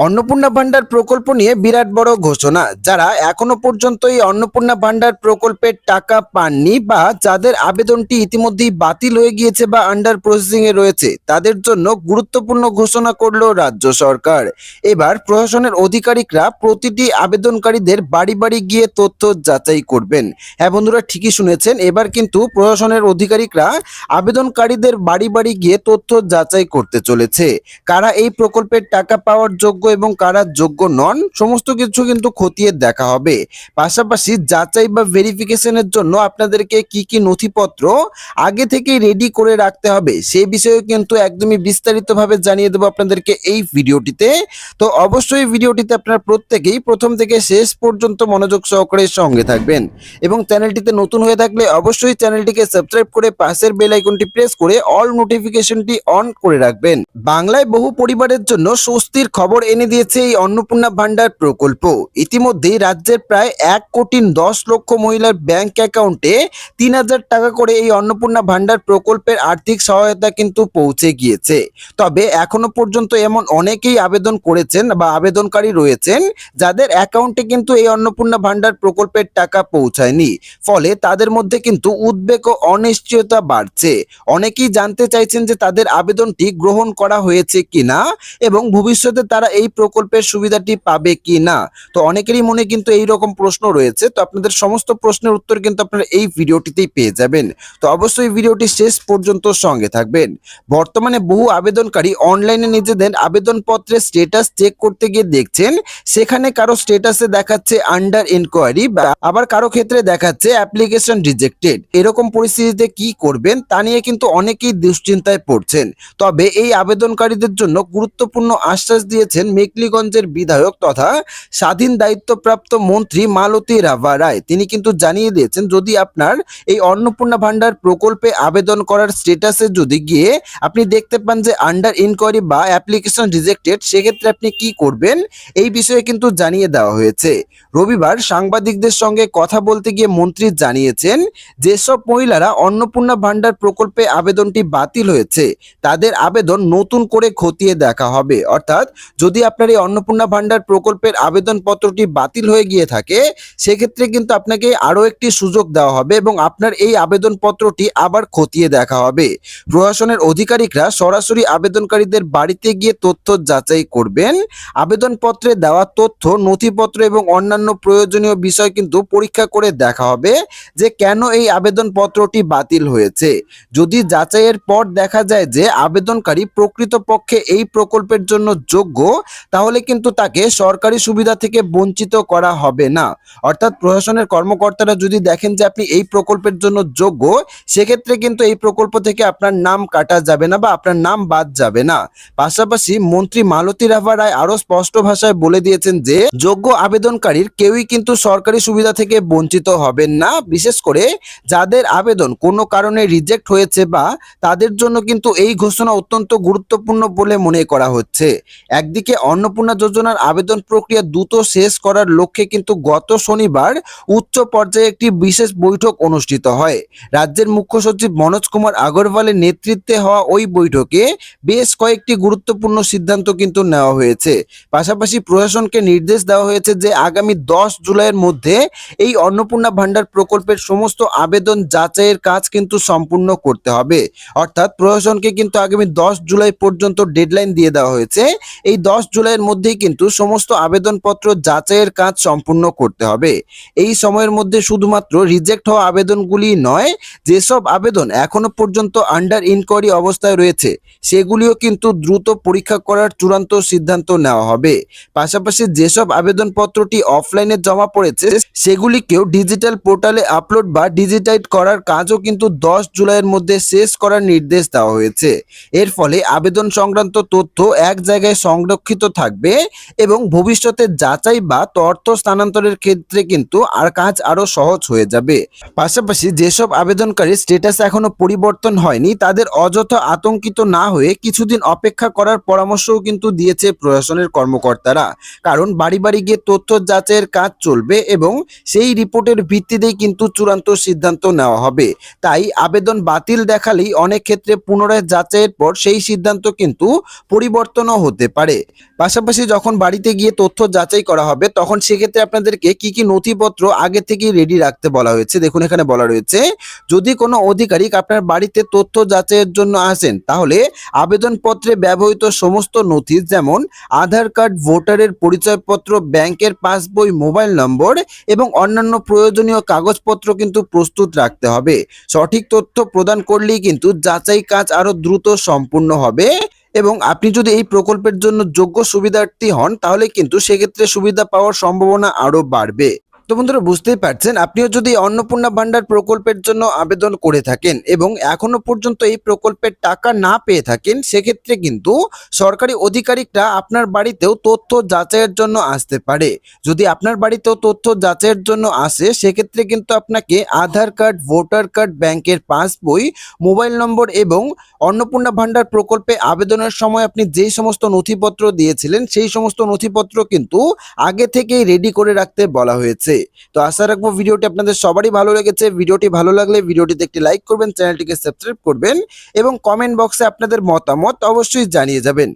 অন্নপূর্ণা ভান্ডার প্রকল্প নিয়ে বিরাট বড় ঘোষণা। যারা এখনো পর্যন্ত এই অন্নপূর্ণা ভান্ডার প্রকল্পের টাকা পাননি বা যাদের আবেদনটি ইতিমধ্যেই বাতিল হয়ে গিয়েছে বা আন্ডার প্রসেসিং এ রয়েছে, তাদের জন্য গুরুত্বপূর্ণ ঘোষণা করলো রাজ্য সরকার। এবার প্রশাসনের আধিকারিকরা প্রতিটি আবেদনকারীদের বাড়ি বাড়ি গিয়ে তথ্য যাচাই করবেন। হ্যাঁ বন্ধুরা, ঠিকই শুনেছেন, এবার কিন্তু প্রশাসনের আধিকারিকরা আবেদনকারীদের বাড়ি বাড়ি গিয়ে তথ্য যাচাই করতে চলেছে। কারা এই প্রকল্পের টাকা পাওয়ার যোগ্য এবং কারা যোগ্য নন, সমস্ত কিছু কিন্তু খতিয়ে দেখা হবে। পাশাপাশি যাচাই বা ভেরিফিকেশনের জন্য আপনাদেরকে কি কি নথিপত্র আগে থেকেই রেডি করে রাখতে হবে, সেই বিষয়ে কিন্তু একদমই বিস্তারিতভাবে জানিয়ে দেবো আপনাদেরকে এই ভিডিওটিতে। তো অবশ্যই ভিডিওটিতে আপনারা প্রত্যেকেই প্রথম থেকে শেষ পর্যন্ত মনোযোগ সহকারে সঙ্গে থাকবেন এবং চ্যানেলটিতে নতুন হয়ে থাকলে অবশ্যই চ্যানেলটিকে সাবস্ক্রাইব করে পাশের বেল আইকনটি প্রেস করে অল নোটিফিকেশনটি অন করে রাখবেন। বাংলায় বহু পরিবারের জন্য স্বস্তির খবর এনে দিয়েছে এই অন্নপূর্ণা ভান্ডার প্রকল্প। ইতিমধ্যেই রাজ্যের প্রায় 1,10,00,000 মহিলার ব্যাংক অ্যাকাউন্টে 3,000 টাকা করে এই অন্নপূর্ণা ভান্ডার প্রকল্পের আর্থিক সহায়তা কিন্তু পৌঁছে গিয়েছে। তবে এখনো পর্যন্ত এমন অনেকেই আবেদন করেছেন বা আবেদনকারী রয়েছেন যাদের অ্যাকাউন্টে কিন্তু এই অন্নপূর্ণা ভান্ডার প্রকল্পের টাকা পৌঁছায়নি। ফলে তাদের মধ্যে কিন্তু উদ্বেগ ও অনিশ্চয়তা বাড়ছে। অনেকেই জানতে চাইছেন যে তাদের আবেদনটি গ্রহণ করা হয়েছে কিনা এবং ভবিষ্যতে তারা এই প্রকল্পের সুবিধাটি পাবে কিনা। তো অনেকেরই মনে কিন্তু এই রকম প্রশ্ন রয়েছে। তো আপনাদের সমস্ত প্রশ্নের উত্তর কিন্তু আপনারা এই ভিডিওটিতেই পেয়ে যাবেন। তো অবশ্যই ভিডিওটি শেষ পর্যন্ত সঙ্গে থাকবেন। বর্তমানে বহু আবেদনকারী অনলাইনে নিজেদের আবেদনপত্রের স্ট্যাটাস চেক করতে গিয়ে দেখছেন সেখানে কারো স্ট্যাটাসে দেখাচ্ছে আন্ডার ইনকোয়ারি বা আবার কারো ক্ষেত্রে দেখাচ্ছে অ্যাপ্লিকেশন রিজেক্টেড। এরকম পরিস্থিতিতে কি করবেন তা নিয়ে কিন্তু অনেকেই দুশ্চিন্তায় পড়ছেন। তবে এই আবেদনকারীদের জন্য গুরুত্বপূর্ণ আশ্বাস দিয়েছেন মেখলিগঞ্জের বিধায়ক তথা স্বাধীন দায়িত্বপ্রাপ্ত মন্ত্রী মালতী রাভা রায়। তিনি কিন্তু জানিয়ে দিয়েছেন, যদি আপনার এই অন্নপূর্ণা ভান্ডার প্রকল্পে আবেদন করার স্ট্যাটাসে যদি গিয়ে আপনি দেখতে পান যে আন্ডার ইনকোয়ারি বা অ্যাপ্লিকেশন রিজেক্টেড, সেক্ষেত্রে আপনি কি করবেন এই বিষয়ে কিন্তু জানিয়ে দেওয়া হয়েছে। রবিবার সাংবাদিকদের সঙ্গে কথা বলতে গিয়ে মন্ত্রী জানিয়েছেন, যেসব মহিলারা অন্নপূর্ণা ভান্ডার প্রকল্পে আবেদনটি বাতিল হয়েছে তাদের আবেদন নতুন করে খতিয়ে দেখা হবে। অর্থাৎ যদি আপনার এই অন্নপূর্ণা ভান্ডার প্রকল্পের আবেদনপত্রটি বাতিল হয়ে গিয়ে থাকে, সেক্ষেত্রে কিন্তু আপনাকে আরও একটি সুযোগ দেওয়া হবে এবং আপনার এই আবেদনপত্রটি আবার খতিয়ে দেখা হবে। প্রশাসনের আধিকারিকরা সরাসরি আবেদনকারীদের বাড়িতে গিয়ে তথ্য যাচাই করবেন। আবেদনপত্রে দেওয়া তথ্য, নথিপত্র এবং অন্যান্য প্রয়োজনীয় বিষয় কিন্তু পরীক্ষা করে দেখা হবে যে কেন এই আবেদনপত্রটি বাতিল হয়েছে। যদি যাচাইয়ের পর দেখা যায় যে আবেদনকারী প্রকৃতপক্ষে এই প্রকল্পের জন্য যোগ্য, তাহলে কিন্তু তাকে সরকারি সুবিধা থেকে বঞ্চিত করা হবে না। অর্থাৎ প্রশাসনের কর্মকর্তারা যদি দেখেন যে আপনি এই প্রকল্পের জন্য যোগ্য, সেক্ষেত্রে কিন্তু এই প্রকল্প থেকে আপনার নাম কাটা যাবে না বা আপনার নাম বাদ যাবে না। পাশাপাশি মন্ত্রী মালতী রাভা রায় আরো স্পষ্ট ভাষায় বলে দিয়েছেন যে যোগ্য আবেদনকারীর কেউই কিন্তু সরকারি সুবিধা থেকে বঞ্চিত হবেন না। বিশেষ করে যাদের আবেদন কোনো কারণে রিজেক্ট হয়েছে বা তাদের জন্য কিন্তু এই ঘোষণা অত্যন্ত গুরুত্বপূর্ণ বলে মনে করা হচ্ছে। একদিকে অন্নপূর্ণা যোজনার আবেদন প্রক্রিয়া দ্রুত শেষ করার লক্ষ্যে কিন্তু গত শনিবার উচ্চ পর্যায়ে একটি বিশেষ বৈঠক অনুষ্ঠিত হয়। রাজ্যের মুখ্য সচিব মনোজ কুমার আগরওয়ালের নেতৃত্বে হওয়া ওই বৈঠকে বেশ কয়েকটি গুরুত্বপূর্ণ সিদ্ধান্ত কিন্তু নেওয়া হয়েছে। পাশাপাশি প্রশাসনকে নির্দেশ দেওয়া হয়েছে যে আগামী 10 জুলাইয়ের মধ্যে এই অন্নপূর্ণা ভান্ডার প্রকল্পের সমস্ত আবেদন যাচাইয়ের কাজ কিন্তু সম্পূর্ণ করতে হবে। অর্থাৎ প্রশাসনকে কিন্তু আগামী 10 জুলাই পর্যন্ত ডেডলাইন দিয়ে দেওয়া হয়েছে। এই 10 জুলাইয়ের মধ্যেই কিন্তু সমস্ত আবেদনপত্র যাচাইয়ের কাজ সম্পূর্ণ করতে হবে। এই সময়ের মধ্যে শুধুমাত্র রিজেক্ট হওয়া আবেদনগুলি নয়, যেসব আবেদন এখনো পর্যন্ত আন্ডার ইনকোয়ারি অবস্থায় রয়েছে সেগুলিও কিন্তু দ্রুত পরীক্ষা করার চূড়ান্ত সিদ্ধান্ত নেওয়া হবে। পাশাপাশি যেসব আবেদনপত্রটি অফলাইনে জমা পড়েছে সেগুলিকেও ডিজিটাল পোর্টালে আপলোড বা ডিজিটাইজ করার কাজও কিন্তু 10 জুলাইয়ের মধ্যে শেষ করার নির্দেশ দেওয়া হয়েছে। এর ফলে আবেদন সংক্রান্ত তথ্য এক জায়গায় সংরক্ষিত থাকবে এবং ভবিষ্যতে যাচাই বা তথ্য স্থানান্তরের ক্ষেত্রে কিন্তু কাজ আরো সহজ হয়ে যাবে। পাশাপাশি যেসব আবেদনকারী স্ট্যাটাস এখনো পরিবর্তন হয়নি তাদের অযথা আতঙ্কিত না হয়ে কিছুদিন অপেক্ষা করার পরামর্শও কিন্তু দিয়েছে প্রশাসনের কর্মকর্তারা। কারণ বাড়ি বাড়ি গিয়ে তথ্য যাচাইয়ের কাজ চলবে এবং সেই রিপোর্টের ভিত্তিতেই কিন্তু চূড়ান্ত সিদ্ধান্ত নেওয়া হবে। তাই আবেদন বাতিল দেখালেই অনেক ক্ষেত্রে পুনরায় যাচাইয়ের পর সেই সিদ্ধান্ত কিন্তু পরিবর্তনও হতে পারে। পাশাপাশি যখন বাড়িতে গিয়ে তথ্য যাচাই করা হবে তখন সেক্ষেত্রে আপনাদেরকে কি কি নথিপত্র আগে থেকেই রেডি রাখতে বলা হয়েছে। দেখুন এখানে বলা রয়েছে, যদি কোনো আধিকারিক আপনার বাড়িতে তথ্য যাচাইয়ের জন্য আসেন তাহলে আবেদনপত্রে ব্যবহৃত সমস্ত নথি যেমন আধার কার্ড, ভোটারের পরিচয়পত্র, ব্যাংকের পাসবই, মোবাইল নম্বর এবং অন্যান্য প্রয়োজনীয় কাগজপত্র কিন্তু প্রস্তুত রাখতে হবে। সঠিক তথ্য প্রদান করলেই কিন্তু যাচাই কাজ আরো দ্রুত সম্পূর্ণ হবে এবং আপনি যদি এই প্রকল্পের জন্য যোগ্য সুবিধার্থী হন তাহলে কিন্তু সেক্ষেত্রে সুবিধা পাওয়ার সম্ভাবনা আরো বাড়বে। তো বন্ধুরা বুঝতেই পারছেন, আপনিও যদি অন্নপূর্ণা ভান্ডার প্রকল্পের জন্য আবেদন করে থাকেন এবং এখনো পর্যন্ত এই প্রকল্পের টাকা না পেয়ে থাকেন, সেক্ষেত্রে কিন্তু সরকারি আধিকারিকরা আপনার বাড়িতেও তথ্য যাচাইয়ের জন্য আসতে পারে। যদি আপনার বাড়িতেও তথ্য যাচাইয়ের জন্য আসে সেক্ষেত্রে কিন্তু আপনাকে আধার কার্ড, ভোটার কার্ড, ব্যাংকের পাসবই, মোবাইল নম্বর এবং অন্নপূর্ণা ভান্ডার প্রকল্পে আবেদনের সময় আপনি যেই সমস্ত নথিপত্র দিয়েছিলেন সেই সমস্ত নথিপত্র কিন্তু আগে থেকেই রেডি করে রাখতে বলা হয়েছে। তো আশা রাখবো ভিডিওটি আপনাদের সবারই ভালো লেগেছে। ভিডিওটি ভালো লাগলে ভিডিওটিতে একটি লাইক করবেন, চ্যানেলটিকে সাবস্ক্রাইব করবেন এবং কমেন্ট বক্সে আপনাদের মতামত অবশ্যই জানিয়ে যাবেন।